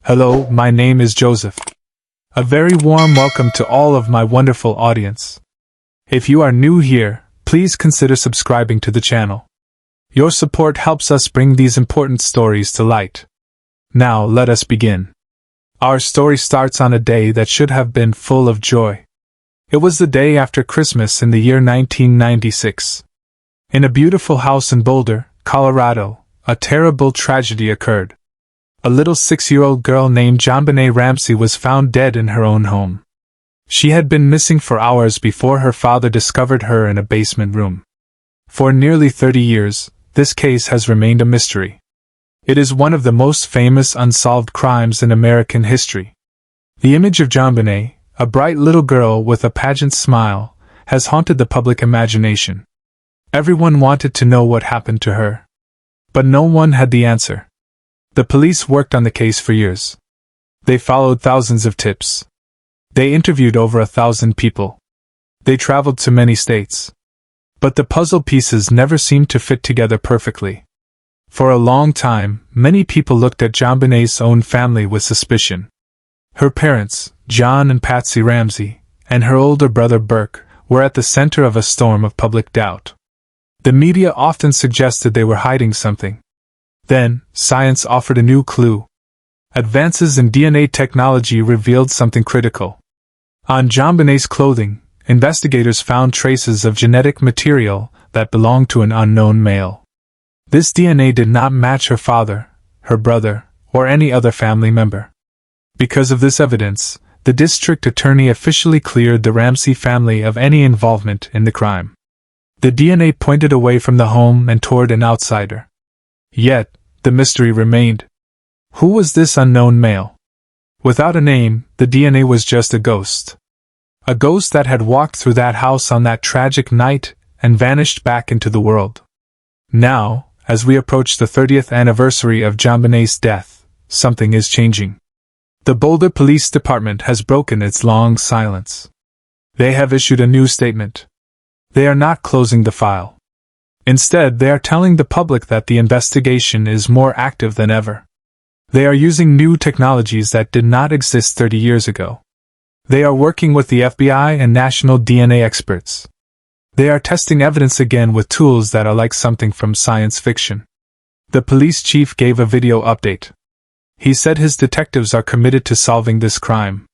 Hello, my name is Joseph. A very warm welcome to all of my wonderful audience. If you are new here, please consider subscribing to the channel. Your support helps us bring these important stories to light. Now let us begin. Our story starts on a day that should have been full of joy. It was the day after Christmas in the year 1996. In a beautiful house in Boulder, Colorado, a terrible tragedy occurred. A little 6-year-old girl named JonBenét Ramsey was found dead in her own home. She had been missing for hours before her father discovered her in a basement room. For nearly 30 years, this case has remained a mystery. It is one of the most famous unsolved crimes in American history. The image of JonBenét, a bright little girl with a pageant smile, has haunted the public imagination. Everyone wanted to know what happened to her. But no one had the answer. The police worked on the case for years. They followed thousands of tips. They interviewed over 1,000 people. They traveled to many states. But the puzzle pieces never seemed to fit together perfectly. For a long time, many people looked at JonBenét's own family with suspicion. Her parents, John and Patsy Ramsey, and her older brother Burke, were at the center of a storm of public doubt. The media often suggested they were hiding something. Then, science offered a new clue. Advances in DNA technology revealed something critical. On JonBenét's clothing, investigators found traces of genetic material that belonged to an unknown male. This DNA did not match her father, her brother, or any other family member. Because of this evidence, the district attorney officially cleared the Ramsey family of any involvement in the crime. The DNA pointed away from the home and toward an outsider. Yet, the mystery remained. Who was this unknown male? Without a name, the DNA was just a ghost. A ghost that had walked through that house on that tragic night and vanished back into the world. Now, as we approach the 30th anniversary of JonBenét's death, something is changing. The Boulder Police Department has broken its long silence. They have issued a new statement. They are not closing the file. Instead, they are telling the public that the investigation is more active than ever. They are using new technologies that did not exist 30 years ago. They are working with the FBI and national DNA experts. They are testing evidence again with tools that are like something from science fiction. The police chief gave a video update. He said his detectives are committed to solving this crime.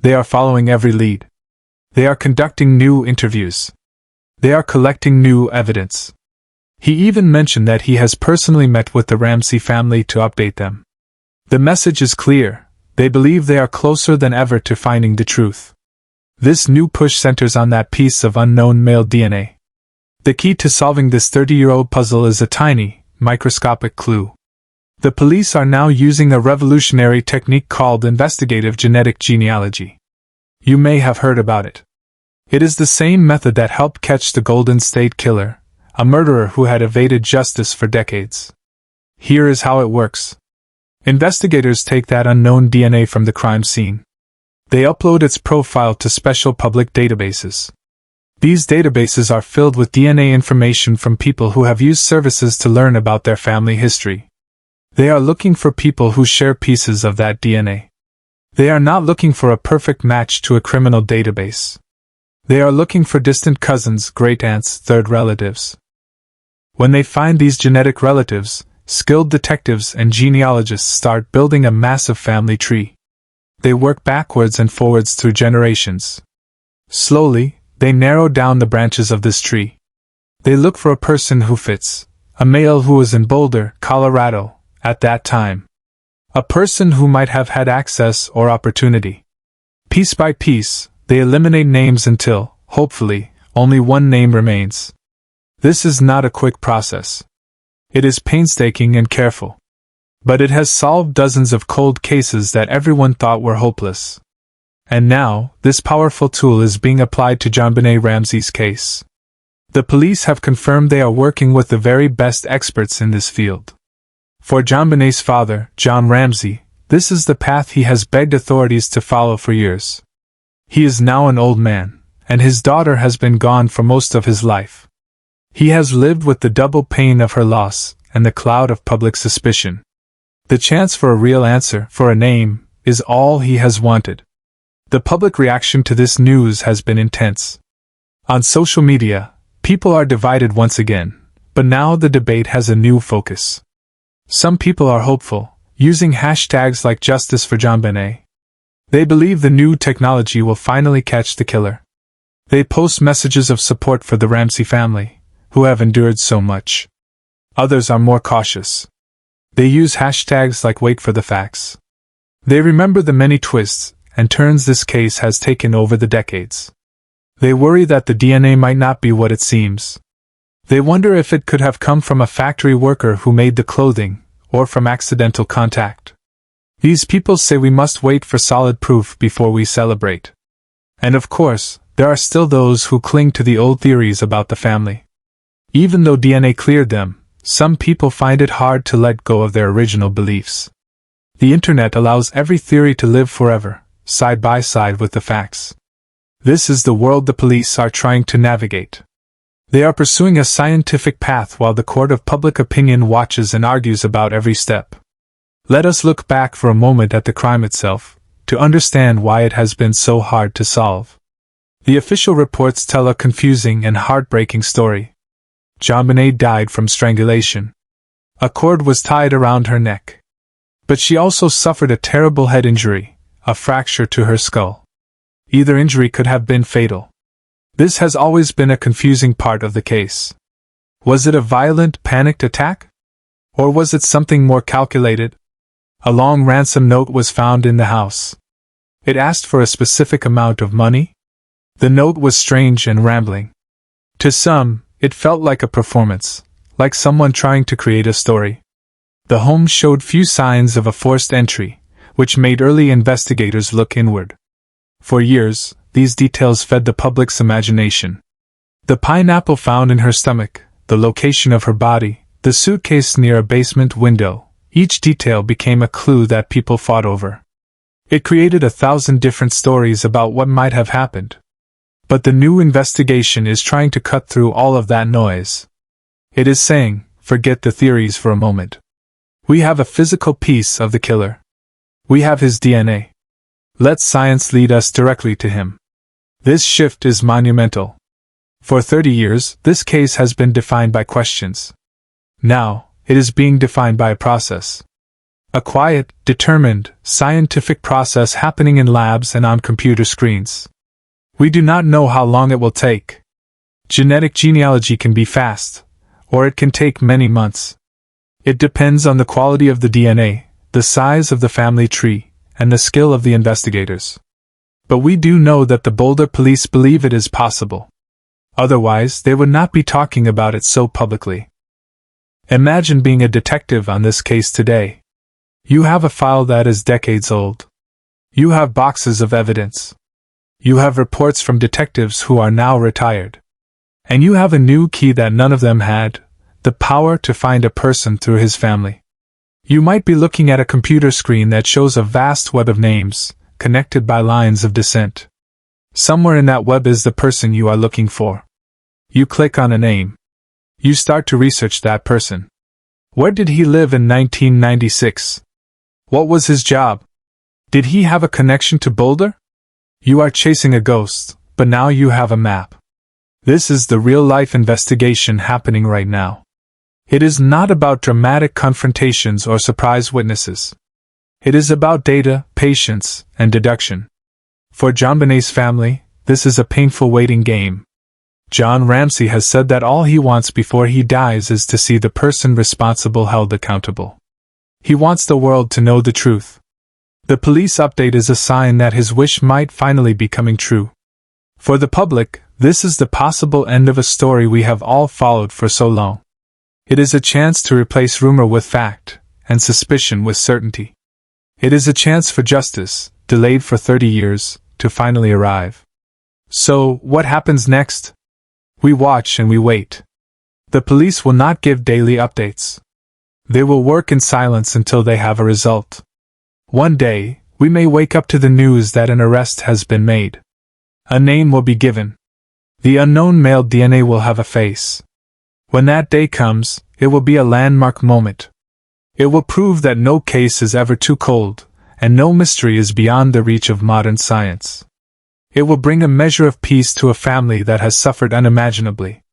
They are following every lead. They are conducting new interviews. They are collecting new evidence. He even mentioned that he has personally met with the Ramsey family to update them. The message is clear. They believe they are closer than ever to finding the truth. This new push centers on that piece of unknown male DNA. The key to solving this 30-year-old puzzle is a tiny, microscopic clue. The police are now using a revolutionary technique called investigative genetic genealogy. You may have heard about it. It is the same method that helped catch the Golden State Killer, a murderer who had evaded justice for decades. Here is how it works. Investigators take that unknown DNA from the crime scene. They upload its profile to special public databases. These databases are filled with DNA information from people who have used services to learn about their family history. They are looking for people who share pieces of that DNA. They are not looking for a perfect match to a criminal database. They are looking for distant cousins, great-aunts, third relatives. When they find these genetic relatives, skilled detectives and genealogists start building a massive family tree. They work backwards and forwards through generations. Slowly, they narrow down the branches of this tree. They look for a person who fits, a male who was in Boulder, Colorado, at that time. A person who might have had access or opportunity. Piece by piece, they eliminate names until, hopefully, only one name remains. This is not a quick process. It is painstaking and careful. But it has solved dozens of cold cases that everyone thought were hopeless. And now, this powerful tool is being applied to JonBenét Ramsey's case. The police have confirmed they are working with the very best experts in this field. For JonBenét's father, John Ramsey, this is the path he has begged authorities to follow for years. He is now an old man, and his daughter has been gone for most of his life. He has lived with the double pain of her loss and the cloud of public suspicion. The chance for a real answer, for a name, is all he has wanted. The public reaction to this news has been intense. On social media, people are divided once again, but now the debate has a new focus. Some people are hopeful, using hashtags like Justice for JonBenét. They believe the new technology will finally catch the killer. They post messages of support for the Ramsey family, who have endured so much. Others are more cautious. They use hashtags like Wait for the Facts. They remember the many twists and turns this case has taken over the decades. They worry that the DNA might not be what it seems. They wonder if it could have come from a factory worker who made the clothing, or from accidental contact. These people say we must wait for solid proof before we celebrate. And of course, there are still those who cling to the old theories about the family. Even though DNA cleared them, some people find it hard to let go of their original beliefs. The internet allows every theory to live forever, side by side with the facts. This is the world the police are trying to navigate. They are pursuing a scientific path while the court of public opinion watches and argues about every step. Let us look back for a moment at the crime itself, to understand why it has been so hard to solve. The official reports tell a confusing and heartbreaking story. JonBenét died from strangulation. A cord was tied around her neck. But she also suffered a terrible head injury, a fracture to her skull. Either injury could have been fatal. This has always been a confusing part of the case. Was it a violent, panicked attack? Or was it something more calculated? A long ransom note was found in the house. It asked for a specific amount of money. The note was strange and rambling. To some, it felt like a performance, like someone trying to create a story. The home showed few signs of a forced entry, which made early investigators look inward. For years, these details fed the public's imagination. The pineapple found in her stomach, the location of her body, the suitcase near a basement window, each detail became a clue that people fought over. It created 1,000 different stories about what might have happened. But the new investigation is trying to cut through all of that noise. It is saying, forget the theories for a moment. We have a physical piece of the killer. We have his DNA. Let science lead us directly to him. This shift is monumental. For 30 years, this case has been defined by questions. Now, it is being defined by a process. A quiet, determined, scientific process happening in labs and on computer screens. We do not know how long it will take. Genetic genealogy can be fast, or it can take many months. It depends on the quality of the DNA, the size of the family tree, and the skill of the investigators. But we do know that the Boulder police believe it is possible. Otherwise, they would not be talking about it so publicly. Imagine being a detective on this case today. You have a file that is decades old. You have boxes of evidence. You have reports from detectives who are now retired. And you have a new key that none of them had, the power to find a person through his family. You might be looking at a computer screen that shows a vast web of names, connected by lines of descent. Somewhere in that web is the person you are looking for. You click on a name. You start to research that person. Where did he live in 1996? What was his job? Did he have a connection to Boulder? You are chasing a ghost, but now you have a map. This is the real-life investigation happening right now. It is not about dramatic confrontations or surprise witnesses. It is about data, patience, and deduction. For JonBenét's family, this is a painful waiting game. John Ramsey has said that all he wants before he dies is to see the person responsible held accountable. He wants the world to know the truth. The police update is a sign that his wish might finally be coming true. For the public, this is the possible end of a story we have all followed for so long. It is a chance to replace rumor with fact, and suspicion with certainty. It is a chance for justice, delayed for 30 years, to finally arrive. So, what happens next? We watch and we wait. The police will not give daily updates. They will work in silence until they have a result. One day, we may wake up to the news that an arrest has been made. A name will be given. The unknown male DNA will have a face. When that day comes, it will be a landmark moment. It will prove that no case is ever too cold, and no mystery is beyond the reach of modern science. It will bring a measure of peace to a family that has suffered unimaginably.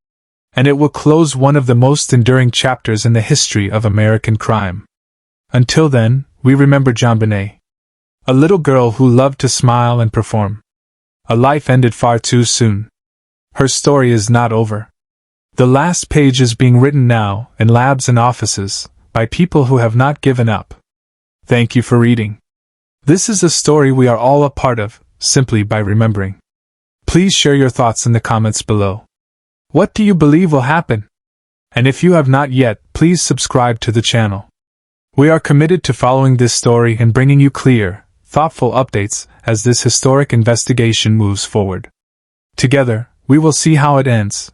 And it will close one of the most enduring chapters in the history of American crime. Until then, we remember JonBenét. A little girl who loved to smile and perform. A life ended far too soon. Her story is not over. The last page is being written now, in labs and offices, by people who have not given up. Thank you for reading. This is a story we are all a part of, simply by remembering. Please share your thoughts in the comments below. What do you believe will happen? And if you have not yet, please subscribe to the channel. We are committed to following this story and bringing you clear, thoughtful updates as this historic investigation moves forward. Together, we will see how it ends,